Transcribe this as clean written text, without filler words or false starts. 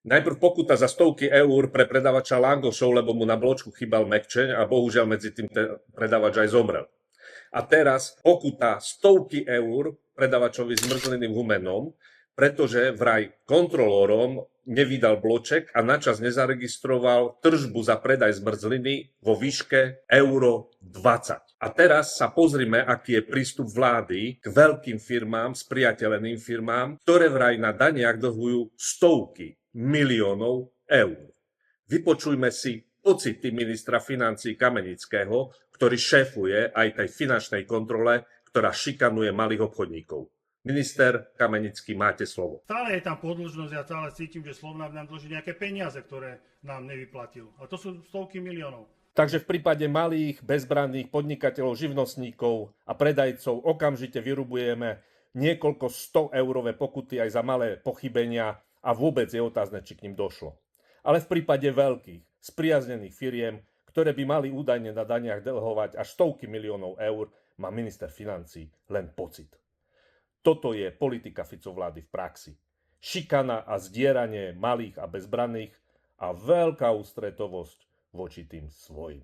Najprv pokuta za stovky eur pre predavača langošov, lebo mu na bločku chýbal mekčeň a bohužiaľ medzi tým predavač aj zomrel. A teraz pokuta stovky eur predavačovi zmrzliným humenom, pretože vraj kontrolórom nevydal bloček a načas nezaregistroval tržbu za predaj zmrzliny vo výške euro 20. A teraz sa pozrime, aký je prístup vlády k veľkým firmám, spriateľeným firmám, ktoré vraj na daniach dlhujú stovky miliónov eur. Vypočujme si pocity ministra financií Kamenického, ktorý šéfuje aj tej finančnej kontrole, ktorá šikanuje malých obchodníkov. Minister Kamenický, máte slovo. Stále je tam podĺžnosť, ja stále cítim, že Slovnaft nám dlží nejaké peniaze, ktoré nám nevyplatil. A to sú stovky miliónov. Takže v prípade malých, bezbranných podnikateľov, živnostníkov a predajcov okamžite vyrubujeme niekoľko 100-eurové pokuty aj za malé pochybenia a vôbec je otázne, či k ním došlo. Ale v prípade veľkých, spriaznených firiem, ktoré by mali údajne na daniach dlhovať až stovky miliónov eur, má minister financií len pocit. Toto je politika Fico vlády v praxi. Šikana a zdieranie malých a bezbranných a veľká ústretovosť voči tým svojim.